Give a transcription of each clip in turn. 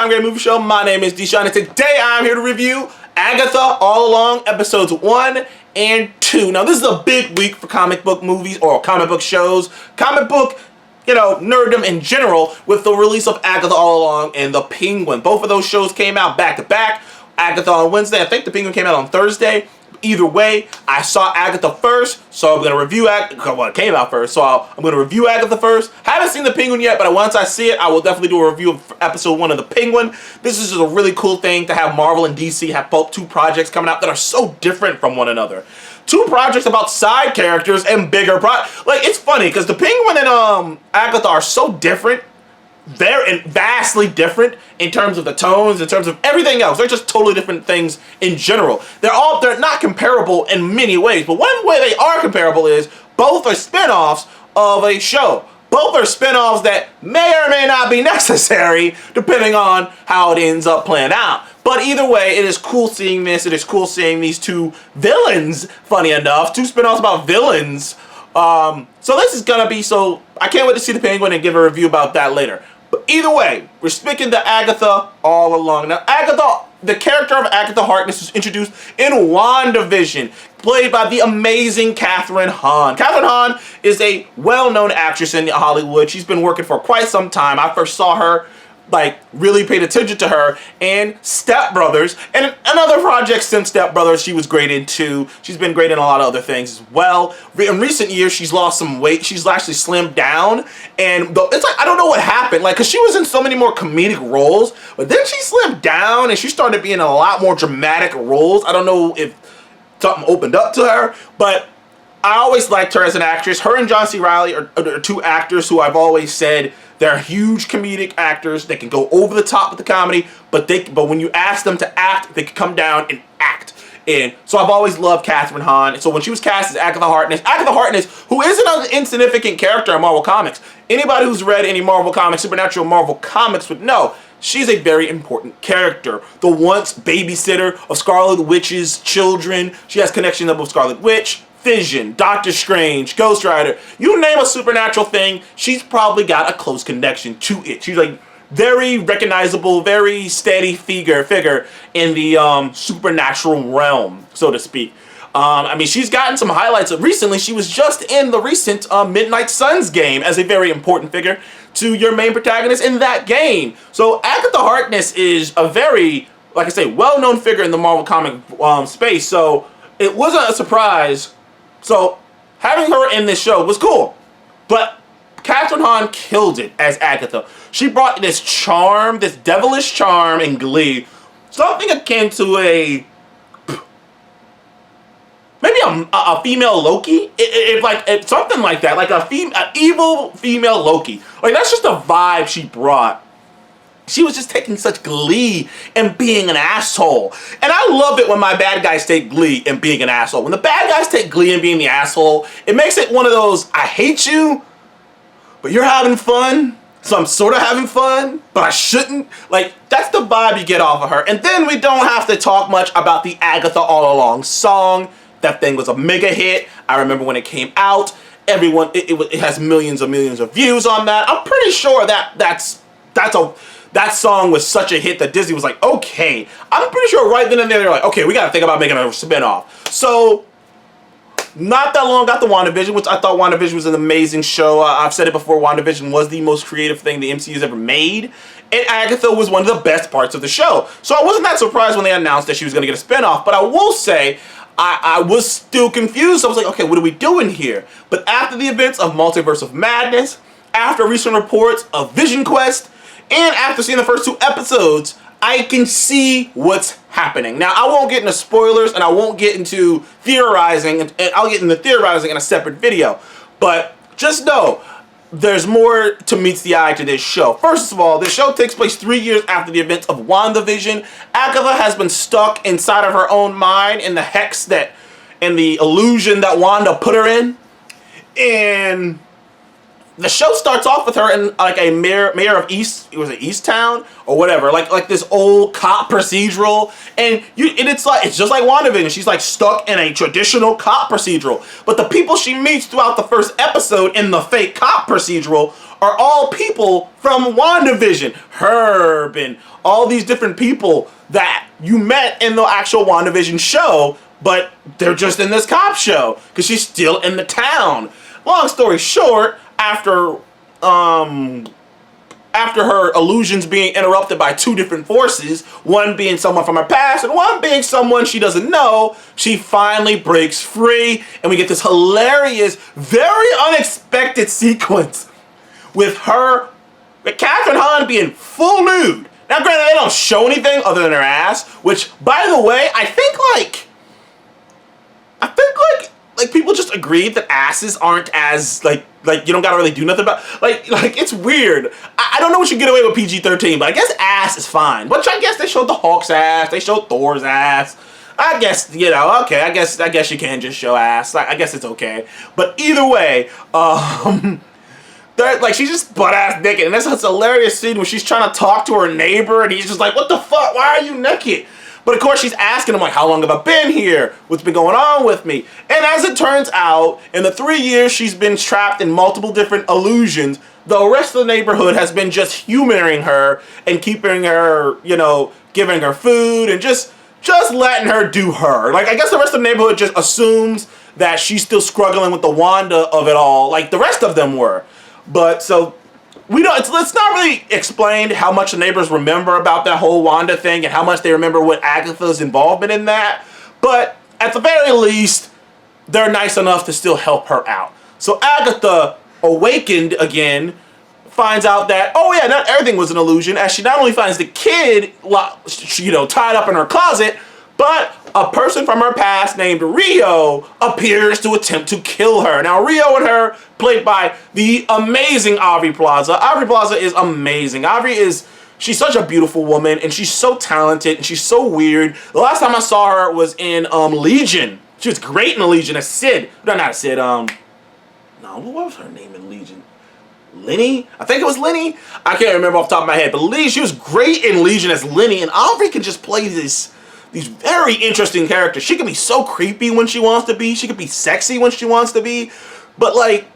Time Great Movie Show. My name is Deshaun, and today I'm here to review Agatha All Along episodes 1 and 2. Now, this is a big week for comic book movies or comic book shows, comic book, nerddom in general, with the release of Agatha All Along and The Penguin. Both of those shows came out back to back. Agatha on Wednesday. I think The Penguin came out on Thursday. Either way, I saw Agatha first, so I'm going to review Agatha. Well, it came out first, so I'm going to review Agatha first. Haven't seen The Penguin yet, but once I see it, I will definitely do a review of episode 1 of The Penguin. This is just a really cool thing to have Marvel and DC have both two projects coming out that are so different from one another. Two projects about side characters and bigger it's funny, because The Penguin and Agatha are so different. They're vastly different in terms of the tones, in terms of everything else. They're just totally different things in general. They're not comparable in many ways, but one way they are comparable is both are spin-offs of a show. Both are spin-offs that may or may not be necessary depending on how it ends up playing out. But either way, it is cool seeing this. It is cool seeing these two villains, funny enough. Two spin-offs about villains. So this is gonna be I can't wait to see The Penguin and give a review about that later. But either way, we're speaking to Agatha All Along. Now, the character of Agatha Harkness was introduced in WandaVision, played by the amazing Kathryn Hahn. Kathryn Hahn is a well-known actress in Hollywood. She's been working for quite some time. I first saw her, really paid attention to her, and Step Brothers, and another project since Step Brothers she was great in too. She's been great in a lot of other things as well. In recent years, she's lost some weight. She's actually slimmed down, and it's I don't know what happened, because she was in so many more comedic roles, but then she slimmed down, and she started being in a lot more dramatic roles. I don't know if something opened up to her, but I always liked her as an actress. Her and John C. Reilly are two actors who I've always said they're huge comedic actors. They can go over the top with the comedy, but when you ask them to act, they can come down and act. And so I've always loved Kathryn Hahn. And so when she was cast as Agatha Harkness, who isn't an insignificant character in Marvel Comics. Anybody who's read any Marvel Comics, Supernatural Marvel Comics would know she's a very important character. The once babysitter of Scarlet Witch's children. She has connection with Scarlet Witch, Vision, Doctor Strange, Ghost Rider. You name a supernatural thing, she's probably got a close connection to it. She's very recognizable, very steady figure in the supernatural realm, so to speak. She's gotten some highlights. Recently, she was just in the recent Midnight Suns game as a very important figure to your main protagonist in that game. So Agatha Harkness is a very, well-known figure in the Marvel comic space. So it wasn't a surprise. So having her in this show was cool. But Kathryn Hahn killed it as Agatha. She brought this charm, this devilish charm and glee. Something akin to maybe a female Loki, something like that, an evil female Loki. That's just the vibe she brought. She was just taking such glee in being an asshole. And I love it when my bad guys take glee in being an asshole. When the bad guys take glee in being the asshole, it makes it one of those, I hate you, but you're having fun, so I'm sort of having fun, but I shouldn't. That's the vibe you get off of her. And then we don't have to talk much about the Agatha All Along song. That thing was a mega hit. I remember when it came out. It has millions of views on that. I'm pretty sure that song was such a hit that Disney was like, okay. I'm pretty sure right then and there, they're like, okay, we got to think about making a spin-off. So, not that long got the WandaVision, which I thought WandaVision was an amazing show. I've said it before, WandaVision was the most creative thing the MCU's ever made. And Agatha was one of the best parts of the show. So I wasn't that surprised when they announced that she was going to get a spin-off. But I will say, I was still confused. I was like, okay, what are we doing here? But after the events of Multiverse of Madness, after recent reports of Vision Quest, and after seeing the first 2 episodes, I can see what's happening. Now, I won't get into spoilers, and I won't get into theorizing, and I'll get into theorizing in a separate video. But just know, there's more to meets the eye to this show. First of all, this show takes place 3 years after the events of WandaVision. Agatha has been stuck inside of her own mind in the hex and the illusion that Wanda put her in. And the show starts off with her in a mayor of East Town or whatever, like this old cop procedural, and it's just like WandaVision. She's stuck in a traditional cop procedural, but the people she meets throughout the first episode in the fake cop procedural are all people from WandaVision, Herb, and all these different people that you met in the actual WandaVision show, but they're just in this cop show because she's still in the town. Long story short, after her illusions being interrupted by two different forces, one being someone from her past and one being someone she doesn't know, she finally breaks free, and we get this hilarious, very unexpected sequence with Catherine Hahn being full nude. Now granted, they don't show anything other than her ass, which, by the way, I think people just agreed that asses aren't as, like you don't gotta really do nothing about, like it's weird. I don't know what you get away with PG-13, but I guess ass is fine. Which I guess they showed the Hulk's ass, they showed Thor's ass. I guess, okay, I guess you can just show ass. I guess it's okay. But either way, she's just butt-ass naked, and that's a hilarious scene where she's trying to talk to her neighbor, and he's just like, what the fuck, why are you naked? But of course she's asking him, like, how long have I been here? What's been going on with me? And as it turns out, in the 3 years she's been trapped in multiple different illusions, the rest of the neighborhood has been just humoring her and keeping her, giving her food and just letting her do her. Like, I guess the rest of the neighborhood just assumes that she's still struggling with the Wanda of it all, like the rest of them were. But so it's not really explained how much the neighbors remember about that whole Wanda thing and how much they remember what Agatha's involvement in that. But at the very least, they're nice enough to still help her out. So Agatha, awakened again, finds out that, oh yeah, not everything was an illusion, as she not only finds the kid, tied up in her closet, but a person from her past named Rio appears to attempt to kill her. Now, Rio and her, played by the amazing Aubrey Plaza. Aubrey Plaza is amazing. She's such a beautiful woman, and she's so talented, and she's so weird. The last time I saw her was in Legion. She was great in Legion as Sid. No, not Sid. What was her name in Legion? Lenny? I think it was Lenny. I can't remember off the top of my head, but she was great in Legion as Lenny, and Aubrey can just play these very interesting characters. She can be so creepy when she wants to be. She can be sexy when she wants to be. But like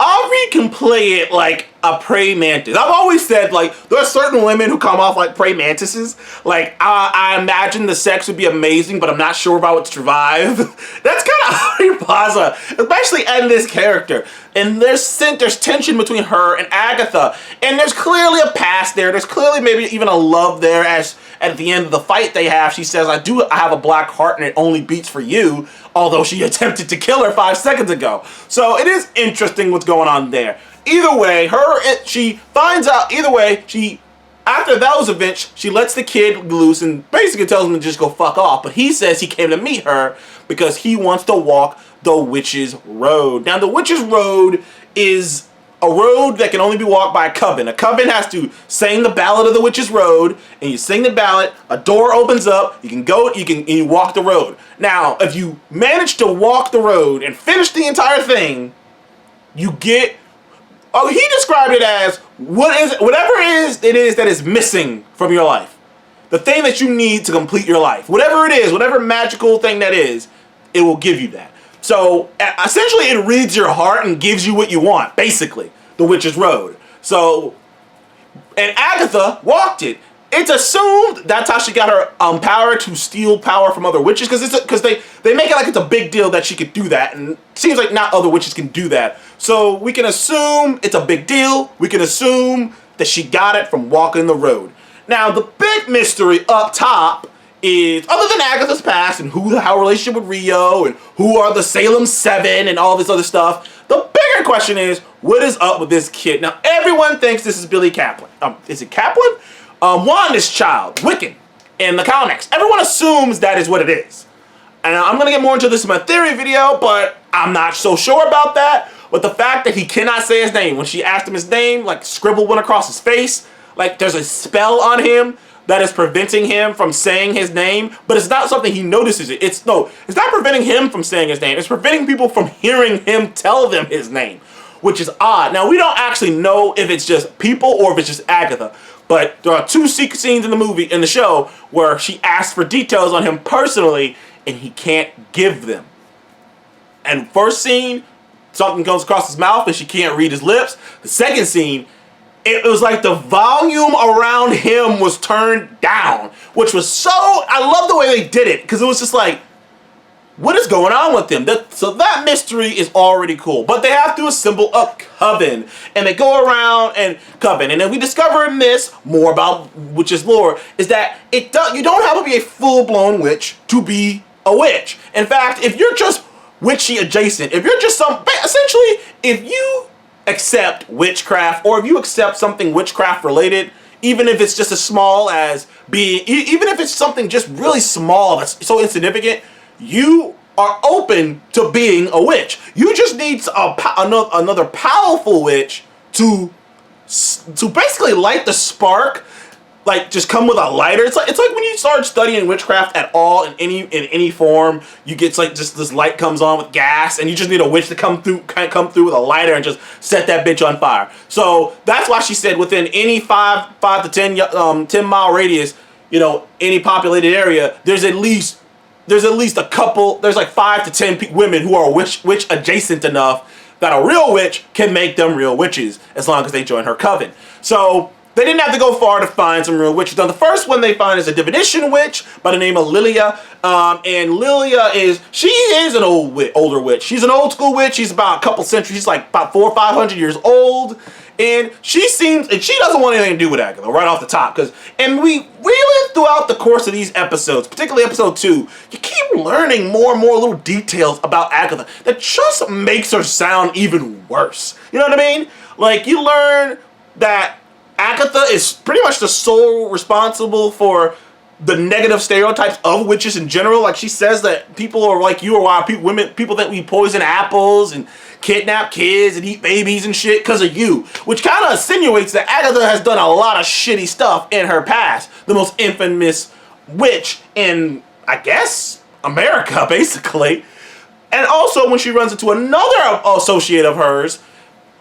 Aubrey can play it like a praying mantis. I've always said, there are certain women who come off like praying mantises. I imagine the sex would be amazing, but I'm not sure if I would survive. That's kind of Aubrey Plaza, especially in this character. And there's tension between her and Agatha. And there's clearly a past there. There's clearly maybe even a love there, as at the end of the fight they have, she says, I have a black heart and it only beats for you, although she attempted to kill her 5 seconds ago. So it is interesting what's going on there. Either way, she finds out, after those events, she lets the kid loose and basically tells him to just go fuck off. But he says he came to meet her because he wants to walk the Witch's Road. Now, the Witch's Road is a road that can only be walked by a coven. A coven has to sing the ballad of the Witch's Road, and you sing the ballad, a door opens up, you walk the road. Now, if you manage to walk the road and finish the entire thing, you get, he described it as whatever it is that is missing from your life. The thing that you need to complete your life. Whatever it is, whatever magical thing that is, it will give you that. So, essentially, it reads your heart and gives you what you want, basically, the Witch's Road. So, and Agatha walked it. It's assumed that's how she got her power to steal power from other witches, because they make it like it's a big deal that she could do that, and it seems like not other witches can do that. So, we can assume it's a big deal. We can assume that she got it from walking the road. Now, the big mystery up top is, other than Agatha's past and her relationship with Rio and who are the Salem 7 and all this other stuff, the bigger question is, what is up with this kid? Now, everyone thinks this is Billy Kaplan. Is it Kaplan? Wanda's child, Wiccan, in the comics. Everyone assumes that is what it is. And I'm going to get more into this in my theory video, but I'm not so sure about that. But the fact that he cannot say his name, when she asked him his name, scribble went across his face, there's a spell on him that is preventing him from saying his name, but it's not something he notices it. It's not preventing him from saying his name. It's preventing people from hearing him tell them his name, which is odd. Now, we don't actually know if it's just people or if it's just Agatha, but there are two secret scenes in the show, where she asks for details on him personally, and he can't give them. And first scene, something comes across his mouth and she can't read his lips. The second scene, it was like the volume around him was turned down, which was so, I love the way they did it, because it was just like, what is going on with them? So that mystery is already cool. But they have to assemble a coven. And they go around and coven. And then we discover in this, more about witches lore, is that you don't have to be a full-blown witch to be a witch. In fact, if you're just witchy adjacent, if you're just essentially, if you accept witchcraft, or if you accept something witchcraft related, even if it's just as small as even if it's something just really small that's so insignificant, you are open to being a witch. You just need another powerful witch to basically light the spark, like just come with a lighter. It's like when you start studying witchcraft at all in any form, you get like just this light comes on with gas, and you just need a witch to come through with a lighter and just set that bitch on fire. So that's why she said within any 5 to 10 mile radius, any populated area, there's at least a couple, there's like 5 to 10 women who are witch adjacent enough that a real witch can make them real witches as long as they join her coven. So they didn't have to go far to find some real witches. Now the first one they find is a divination witch by the name of Lilia. And Lilia is an older witch. She's an old school witch. She's about a couple centuries, she's like about 400 or 500 years old. And she doesn't want anything to do with Agatha right off the top. And we really, throughout the course of these episodes, particularly episode 2, you keep learning more and more little details about Agatha that just makes her sound even worse. You know what I mean? Like, you learn that Agatha is pretty much the sole responsible for the negative stereotypes of witches in general. Like, she says that people are like you, or why people that we poison apples and kidnap kids and eat babies and shit because of you, which kind of insinuates that Agatha has done a lot of shitty stuff in her past. The most infamous witch in, I guess, America, basically. And also when she runs into another associate of hers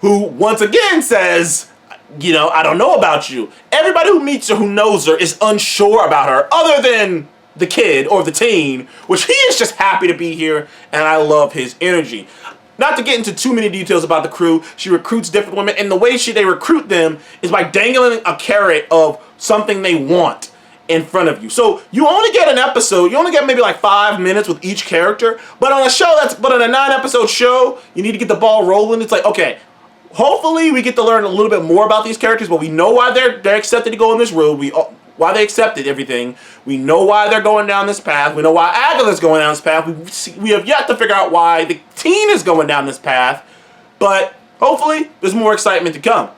who once again says, I don't know about you. Everybody who meets her, who knows her, is unsure about her, other than the kid or the teen, which he is just happy to be here, and I love his energy. Not to get into too many details about the crew, she recruits different women, and the way they recruit them is by dangling a carrot of something they want in front of you. So you only get an episode, you only get maybe like 5 minutes with each character, but on a 9-episode show, you need to get the ball rolling. It's like, okay, hopefully we get to learn a little bit more about these characters, but we know why they're accepted to go on this road. Why they accepted everything. We know why they're going down this path. We know why Agatha's going down this path. We have yet to figure out why the teen is going down this path, but hopefully there's more excitement to come.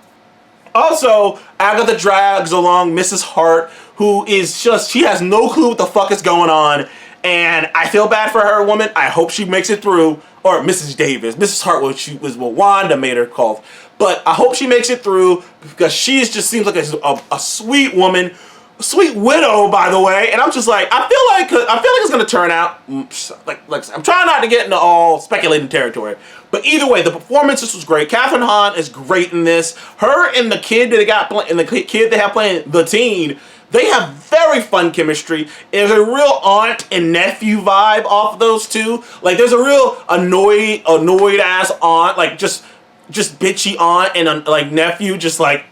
Also, Agatha drags along Mrs. Hart, who is she has no clue what the fuck is going on, and I feel bad for her, woman. I hope she makes it through. Or Mrs. Davis. Mrs. Hart was what Wanda made her called. But I hope she makes it through, because she just seems like a sweet woman. A sweet widow, by the way. And I'm just like, I feel like it's going to turn out, like I'm trying not to get into all speculating territory. But either way, the performances was great. Catherine Hahn is great in this. Her and the kid that they have playing the teen, they have very fun chemistry. There's a real aunt and nephew vibe off of those two. Like, there's a real annoyed ass aunt, like just bitchy aunt, and like nephew, just like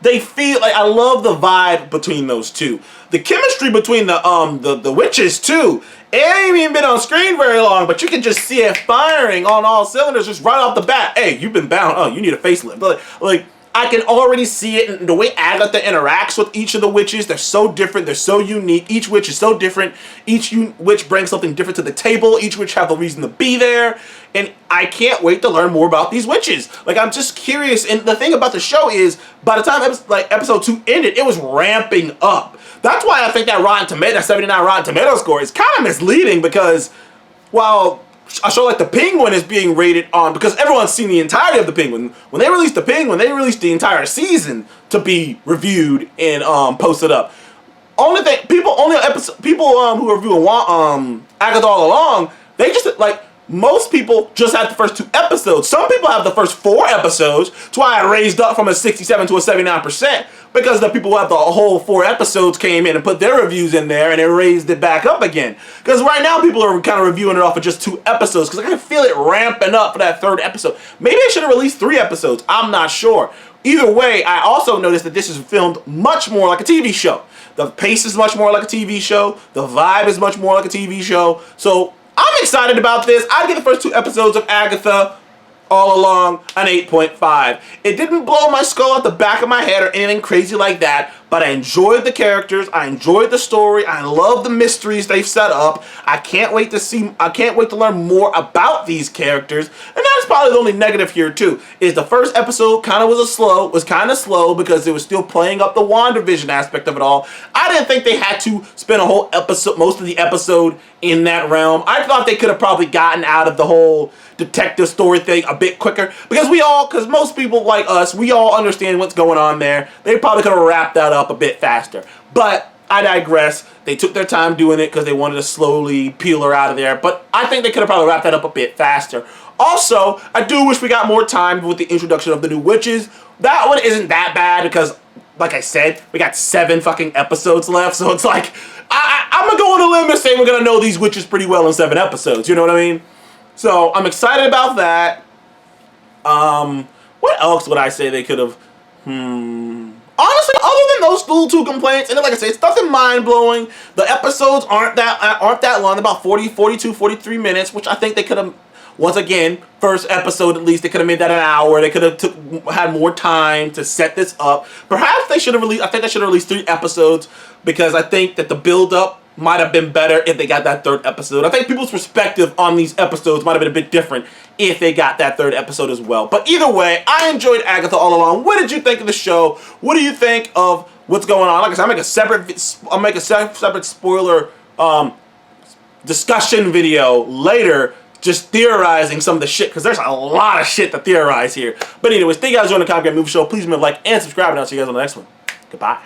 they feel like, I love the vibe between those two. The chemistry between the witches too. It ain't even been on screen very long, but you can just see it firing on all cylinders just right off the bat. Hey, you've been bound. Oh, you need a facelift. Like I can already see it in the way Agatha interacts with each of the witches. They're so different. They're so unique. Each witch is so different. Each witch brings something different to the table. Each witch have a reason to be there. And I can't wait to learn more about these witches. Like, I'm just curious. And the thing about the show is, by the time episode 2 ended, it was ramping up. That's why I think that 79 Rotten Tomato score is kind of misleading, because while a show like The Penguin is being rated on, because everyone's seen the entirety of The Penguin. When they released The Penguin, they released the entire season to be reviewed and posted up. Only thing, people who are reviewing Agatha All Along, they just like, most people just have the first 2 episodes. Some people have the first 4 episodes. That's why I raised up from a 67 to a 79%, because the people who have the whole 4 episodes came in and put their reviews in there, and it raised it back up again. Because right now people are kind of reviewing it off of just 2 episodes, because I can feel it ramping up for that 3rd episode. Maybe I should have released 3 episodes. I'm not sure. Either way, I also noticed that this is filmed much more like a TV show. The pace is much more like a TV show. The vibe is much more like a TV show. So I'm excited about this. I'd give the first 2 episodes of Agatha All Along an 8.5. It didn't blow my skull out the back of my head or anything crazy like that, but I enjoyed the characters, I enjoyed the story, I love the mysteries they've set up. I can't wait to learn more about these characters. And that's probably the only negative here too, is the first episode kind of was kind of slow because it was still playing up the WandaVision aspect of it all. I didn't think they had to spend a whole episode, most of the episode in that realm. I thought they could have probably gotten out of the whole detective story thing a bit quicker, because most people like us, we all understand what's going on there. They probably could have wrapped that up a bit faster. But I digress. They took their time doing it because they wanted to slowly peel her out of there. But I think they could have probably wrapped that up a bit faster. Also, I do wish we got more time with the introduction of the new witches. That one isn't that bad because, like I said, we got 7 fucking episodes left. So it's like, I'm going to go on a limb and say we're going to know these witches pretty well in 7 episodes. You know what I mean? So I'm excited about that. What else would I say they could have? Honestly, other than those 2 complaints, and then, like I say, it's nothing mind-blowing. The episodes aren't that long, about 42, 43 minutes, which I think they could have, once again, first episode at least, they could have made that an hour. They could have had more time to set this up. Perhaps they should have released, I think they should have released 3 episodes, because I think that the build-up might have been better if they got that 3rd episode. I think people's perspective on these episodes might have been a bit different if they got that 3rd episode as well. But either way, I enjoyed Agatha All Along. What did you think of the show? What do you think of what's going on? Like I said, I'll make a separate spoiler discussion video later, just theorizing some of the shit, because there's a lot of shit to theorize here. But anyways, thank you guys for joining the Comic Movie Show. Please leave a like and subscribe, and I'll see you guys on the next one. Goodbye.